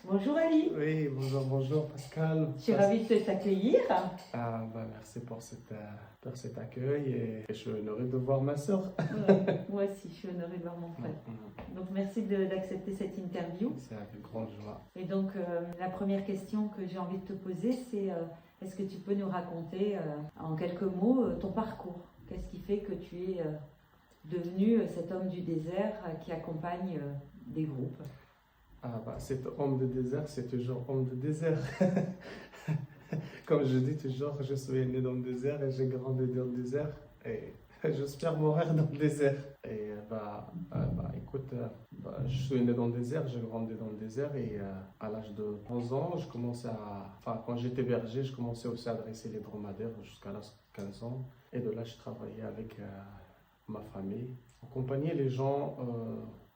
Bonjour Ali, Oui, bonjour Pascal. je suis ravie de t'accueillir. Merci pour cet accueil et je suis honoré de voir ma sœur. Ouais, moi aussi, je suis honorée de voir mon frère. Mm, Donc merci d'accepter cette interview. C'est avec grande joie. Et donc la première question que j'ai envie de te poser, c'est est-ce que tu peux nous raconter en quelques mots ton parcours? Qu'est-ce qui fait que tu es devenu cet homme du désert qui accompagne des groupes? Cet homme de désert, c'est toujours homme de désert. Comme je dis toujours, je suis né dans le désert et j'ai grandi dans le désert. Et j'espère mourir dans le désert. Et écoute, je suis né dans le désert, j'ai grandi dans le désert et à l'âge de 11 ans, quand j'étais berger, je commençais aussi à dresser les dromadaires jusqu'à l'âge de 15 ans. Et de là, je travaillais avec ma famille, accompagner les gens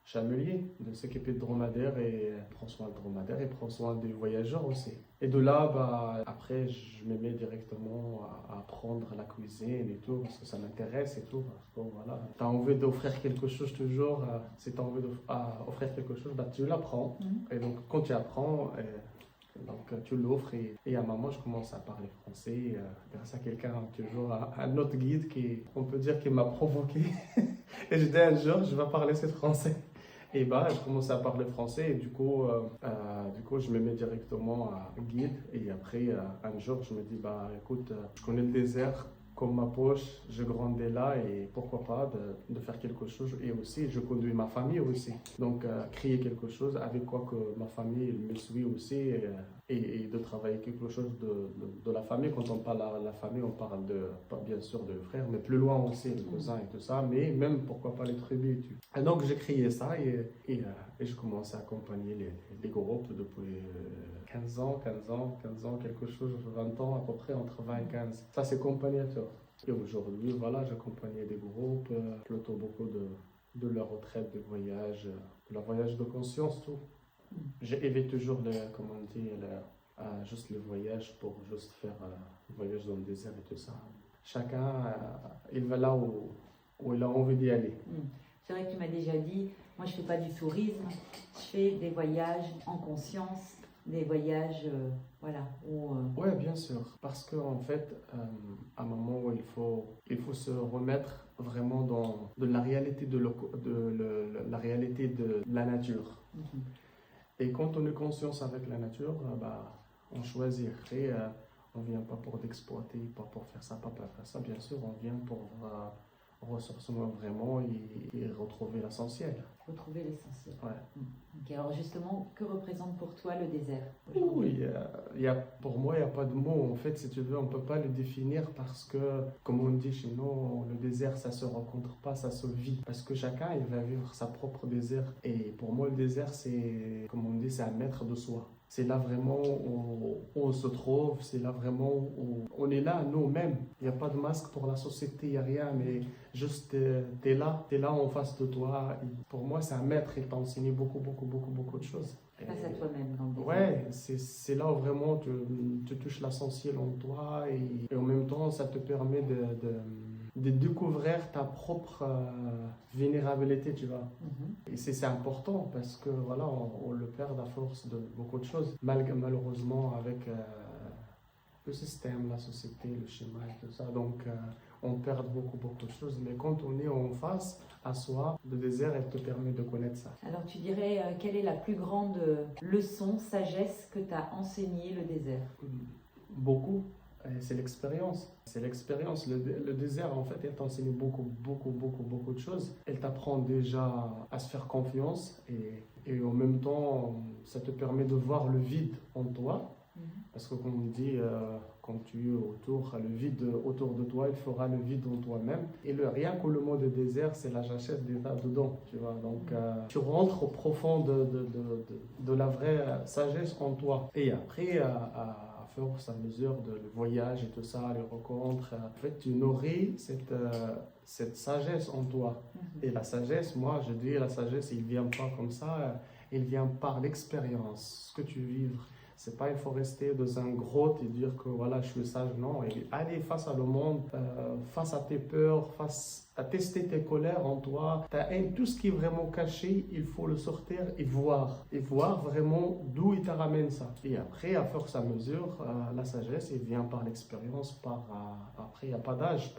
chameliers de s'occuper de dromadaires et prend soin de dromadaires et prend soin des voyageurs aussi. Et de là, après, je me mets directement à apprendre la cuisine et tout, parce que ça m'intéresse et tout. Parce que voilà, tu as envie d'offrir quelque chose toujours, si tu as envie d'offrir quelque chose, tu l'apprends. Et donc, quand tu apprends, tu l'offres et à un moment, je commence à parler français grâce à quelqu'un, toujours un autre guide on peut dire, qui m'a provoqué. Et je dis un jour, je vais parler ce français. Et je commence à parler français et du coup, je me mets directement à guide. Et après, un jour, je me dis, écoute, je connais le désert comme ma poche, je grandis là et pourquoi pas de faire quelque chose. Et aussi, je conduis ma famille aussi. Donc, créer quelque chose avec quoi que ma famille me suit aussi et de travailler quelque chose de la famille. Quand on parle à la famille, on parle pas bien sûr de frères, mais plus loin aussi, les cousins et tout ça, mais même pourquoi pas les tribus. Et donc, j'ai créé ça et je commence à accompagner les groupes depuis 15 ans, quelque chose, 20 ans, à peu près entre 20 et 15. Ça, c'est accompagnateur. Et aujourd'hui, voilà, j'accompagnais des groupes, plutôt beaucoup de leur retraite, de voyage, de leur voyage de conscience, tout. J'évite toujours, juste le voyage pour juste faire un voyage dans le désert et tout ça. Chacun, il va là où il a envie d'y aller. C'est vrai que tu m'as déjà dit, moi je ne fais pas du tourisme, je fais des voyages en conscience, des voyages, Oui, bien sûr, parce qu'en fait, à un moment où il faut se remettre vraiment de la réalité la réalité de la nature. Et quand on est conscience avec la nature, on choisit. Et on ne vient pas pour l'exploiter, pas pour faire ça, pas pour faire ça. Bien sûr, on vient pour ressourcer vraiment et retrouver l'essentiel. Retrouver l'essentiel. Ouais. Okay, alors justement, que représente pour toi le désert? Oui, pour moi, il n'y a pas de mots. En fait, si tu veux, on ne peut pas le définir parce que, comme on dit chez nous, le désert, ça ne se rencontre pas, ça se vit. Parce que chacun, il va vivre sa propre désert. Et pour moi, le désert, c'est, comme on dit, c'est un maître de soi. C'est là vraiment où on se trouve, c'est là vraiment où on est là nous-mêmes. Il n'y a pas de masque pour la société, il n'y a rien, mais juste t'es là en face de toi. Et pour moi, c'est un maître, il t'a enseigné beaucoup de choses. Face à toi-même. Ouais, c'est là où vraiment tu touches l'essentiel en toi et en même temps, ça te permet de découvrir ta propre vulnérabilité, tu vois. Et c'est important parce que voilà, on le perd à force de beaucoup de choses, malheureusement avec le système, la société, le schéma et tout ça. Donc, on perd beaucoup de choses. Mais quand on est en face à soi, le désert, elle te permet de connaître ça. Alors, tu dirais, quelle est la plus grande leçon, sagesse que t'a enseigné le désert? Beaucoup. C'est l'expérience. C'est l'expérience. Le désert, en fait, elle t'enseigne beaucoup de choses. Elle t'apprend déjà à se faire confiance et en même temps, ça te permet de voir le vide en toi. Parce que comme on dit, quand tu es le vide autour de toi, il fera le vide en toi-même. Et rien que le mot de désert, c'est la jachette d'état dedans, tu vois. Donc, tu rentres au profond de la vraie sagesse en toi. Et après, à force, à mesure de le voyage et tout ça, les rencontres, en fait, tu nourris cette sagesse en toi. Et la sagesse, moi, je dis, la sagesse, il ne vient pas comme ça, il vient par l'expérience, ce que tu vis. C'est pas, il faut rester dans un grotte et dire que voilà, je suis sage. Non, et aller face à le monde, face à tes peurs, face à tester tes colères en toi, ta haine, tout ce qui est vraiment caché, il faut le sortir et voir vraiment d'où il te ramène ça. Et après, à force à mesure, la sagesse, elle vient par l'expérience, après, il n'y a pas d'âge,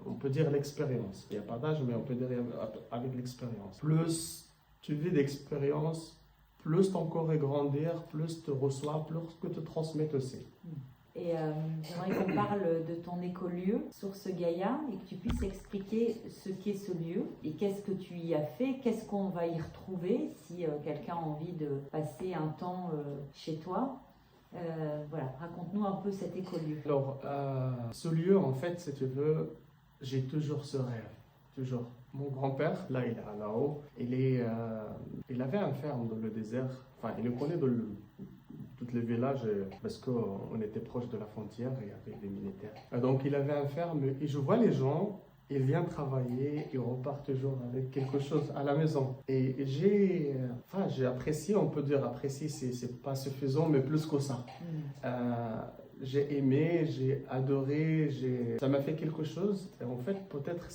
on peut dire l'expérience. Il n'y a pas d'âge, mais on peut dire avec l'expérience. Plus tu vis d'expérience, plus ton corps est grandir, plus tu reçois, plus que tu transmets aussi. Et j'aimerais qu'on parle de ton écolieu, Source Gaïa, et que tu puisses expliquer ce qu'est ce lieu et qu'est-ce que tu y as fait, qu'est-ce qu'on va y retrouver si quelqu'un a envie de passer un temps chez toi. Voilà, raconte-nous un peu cet écolieu. Alors, ce lieu, en fait, si tu veux, j'ai toujours ce rêve, toujours. Mon grand-père, là, il est là-haut, il avait une ferme dans le désert, enfin, il le connaît dans tous les villages parce qu'on était proche de la frontière et avec les militaires. Donc, il avait une ferme et je vois les gens, ils viennent travailler, ils repartent toujours avec quelque chose à la maison. Et j'ai apprécié, on peut dire apprécié, c'est pas suffisant, mais plus que ça. J'ai aimé, j'ai adoré, ça m'a fait quelque chose. Et en fait, peut-être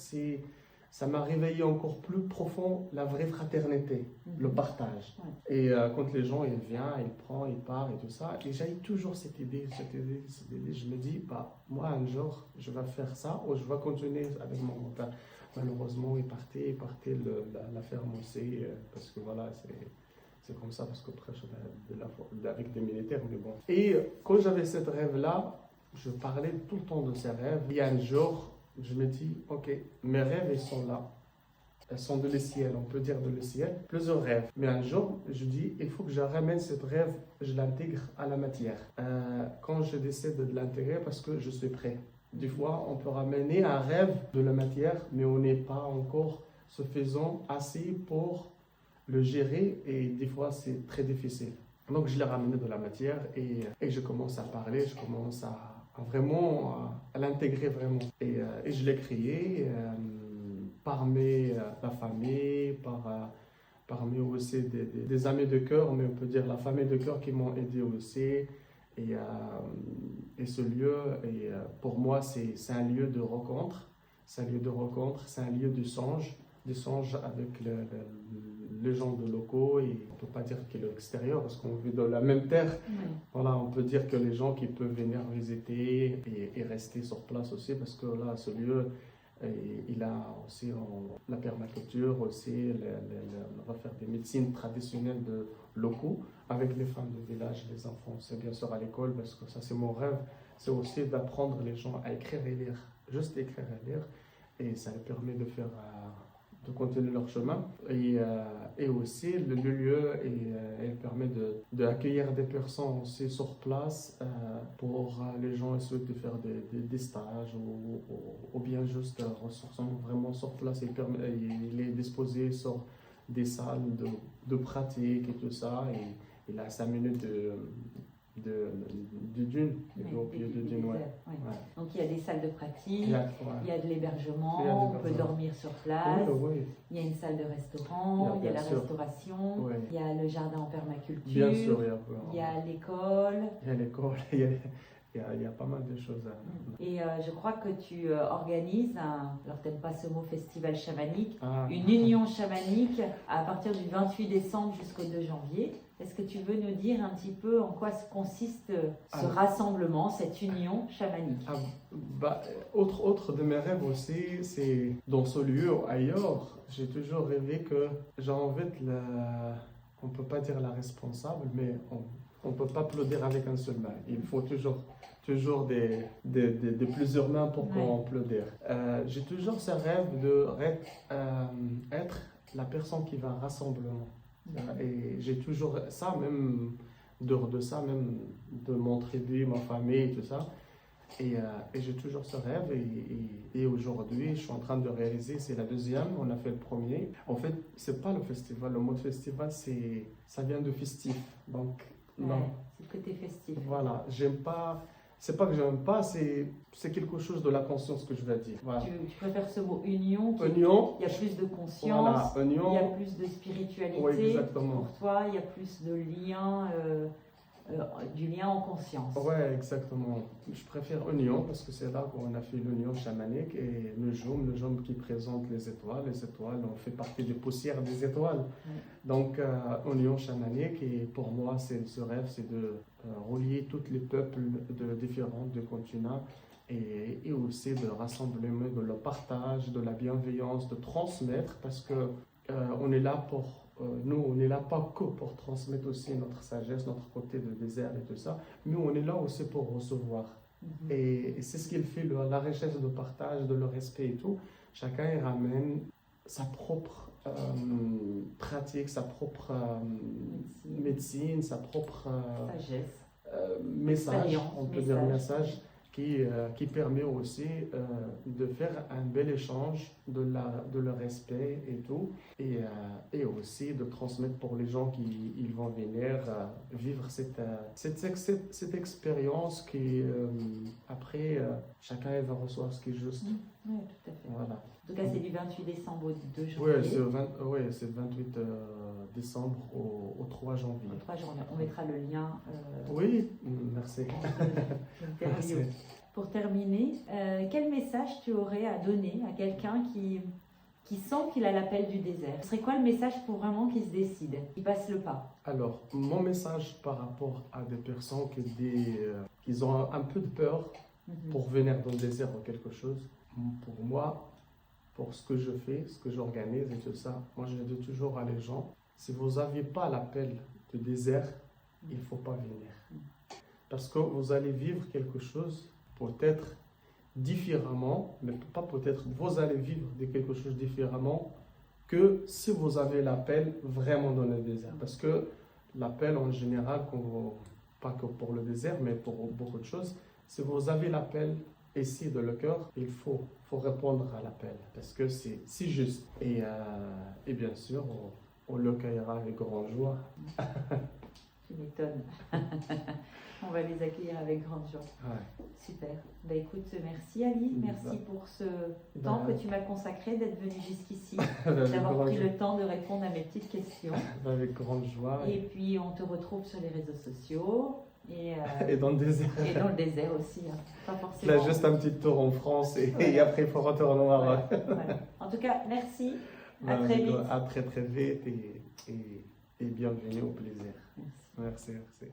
ça m'a réveillé encore plus profond la vraie fraternité, le partage. Ouais. Et quand les gens, ils viennent, ils prennent, ils partent et tout ça, et j'ai toujours cette idée. Je me dis, moi, un jour, je vais faire ça, ou je vais continuer avec mon grand-père. Malheureusement, il partait la ferme aussi, parce que voilà, c'est comme ça, parce qu'après, avec des militaires, mais bon. Et quand j'avais ce rêve-là, je parlais tout le temps de ces rêves. Il y a un jour, je me dis, ok, mes rêves, ils sont là. Elles sont de le ciel, on peut dire de le ciel. Plusieurs rêves. Mais un jour, je dis, il faut que je ramène ce rêve, je l'intègre à la matière. Quand je décide de l'intégrer, parce que je suis prêt. Des fois, on peut ramener un rêve de la matière, mais on n'est pas encore suffisant, assez pour le gérer. Et des fois, c'est très difficile. Donc, je l'ai ramené de la matière et je commence à parler, je commence à l'intégrer vraiment. Et je l'ai créé par la famille, par aussi des amis de cœur, mais on peut dire la famille de cœur qui m'ont aidé aussi. Et ce lieu, pour moi, c'est un lieu de rencontre. C'est un lieu de rencontre, c'est un lieu d'échange avec les gens de locaux. Et on ne peut pas dire qu'il est extérieur parce qu'on vit dans la même terre. Voilà, on peut dire que les gens qui peuvent venir visiter et rester sur place aussi, parce que là, ce lieu, il a aussi la permaculture, aussi, on va faire des médecines traditionnelles de locaux avec les femmes du village, les enfants. C'est bien sûr à l'école, parce que ça, c'est mon rêve. C'est aussi d'apprendre les gens à écrire et lire, juste écrire et lire. Et ça leur permet de de continuer leur chemin. Et aussi, le lieu, il permet d'accueillir des personnes aussi sur place pour les gens qui souhaitent faire des stages ou bien juste vraiment sur place. Il est disposé sur des salles de pratique et tout ça. Et il a 5 minutes de dune, au pied de dune. Ouais. Donc il y a des salles de pratique, il y a de l'hébergement, on peut dormir sur place, il y a une salle de restaurant, il y a la restauration, il y a le jardin en permaculture, bien sûr, il y a l'école. Il y a pas mal de choses. Et je crois que tu organises, alors t'aimes pas ce mot festival chamanique, une union chamanique à partir du 28 décembre jusqu'au 2 janvier. Est-ce que tu veux nous dire un petit peu en quoi consiste ce rassemblement, cette union chamanique? Autre de mes rêves aussi, c'est dans ce lieu ou ailleurs, j'ai toujours rêvé que j'ai envie on ne peut pas dire la responsable, mais on ne peut pas applaudir avec un seul main. Il faut toujours de plusieurs mains pour qu'on applaudisse. J'ai toujours ce rêve d'être la personne qui va rassembler. Et j'ai toujours ça, même dehors de ça, même de mon tribu, ma famille et tout ça. Et j'ai toujours ce rêve. Et aujourd'hui, je suis en train de réaliser, c'est la deuxième, on a fait le premier. En fait, c'est pas le festival. Le mot festival, ça vient de festif. Donc, non. C'est le côté festif. Voilà, j'aime pas. C'est pas que j'aime pas, c'est quelque chose de la conscience que je vais dire. Voilà. Tu préfères ce mot union, union, il y a plus de conscience, union, il y a plus de spiritualité. Oui, exactement. Pour toi, il y a plus de liens du lien en conscience. Ouais, exactement. Je préfère oignon parce que c'est là qu'on a fait l'oignon chamanique et le jaune qui présente les étoiles. Les étoiles, on fait partie des poussières des étoiles. Ouais. Donc, oignon chamanique et pour moi, ce rêve, c'est de relier tous les peuples différents du continent et aussi de rassembler, de le partage, de la bienveillance, de transmettre parce que on est là pour nous, on n'est là pas que pour transmettre aussi notre sagesse, notre côté de désert et tout ça, mais on est là aussi pour recevoir. Mhm. Et c'est ce qu'il fait, la richesse de partage, de le respect et tout. Chacun il ramène sa propre pratique, sa propre médecine, sa propre sagesse, message, expérience, on peut dire message, qui permet aussi de faire un bel échange de le respect et tout, et aussi de transmettre pour les gens qui ils vont venir vivre cette expérience qui, après, chacun va recevoir ce qui est juste. Oui, tout à fait. Voilà. En tout cas, c'est du 28 décembre au 2 janvier. Oui, c'est le 28 décembre au 3 janvier. Au 3 janvier. On mettra le lien. Oui, merci. Merci. Pour terminer, quel message tu aurais à donner à quelqu'un qui sent qu'il a l'appel du désert? Ce serait quoi le message pour vraiment qu'il se décide, qu'il passe le pas? Alors, mon message par rapport à des personnes qui ont un peu de peur pour venir dans le désert ou quelque chose, pour moi, pour ce que je fais, ce que j'organise et tout ça, moi je dis toujours à les gens, si vous n'avez pas l'appel du désert, il ne faut pas venir. Parce que vous allez vivre quelque chose peut-être différemment, mais pas peut-être, vous allez vivre quelque chose différemment que si vous avez l'appel vraiment dans le désert. Parce que l'appel en général, pas que pour le désert, mais pour beaucoup de choses, si vous avez l'appel ici de le cœur, il faut répondre à l'appel, parce que c'est si juste. Et bien sûr, on l'accueillera avec grande joie. Tu m'étonnes. On va les accueillir avec grande joie. Ouais. Super. Bah, écoute, merci Ali, merci pour ce temps que tu m'as consacré, d'être venu jusqu'ici, d'avoir pris le temps de répondre à mes petites questions. Avec grande joie. Et puis on te retrouve sur les réseaux sociaux. Et dans le désert. Et dans le désert aussi, hein. Pas forcément. Là, juste un petit tour en France et après il faut retourner au Maroc. Voilà. En tout cas, merci. À très vite. À très vite et bienvenue au plaisir. Merci. Merci.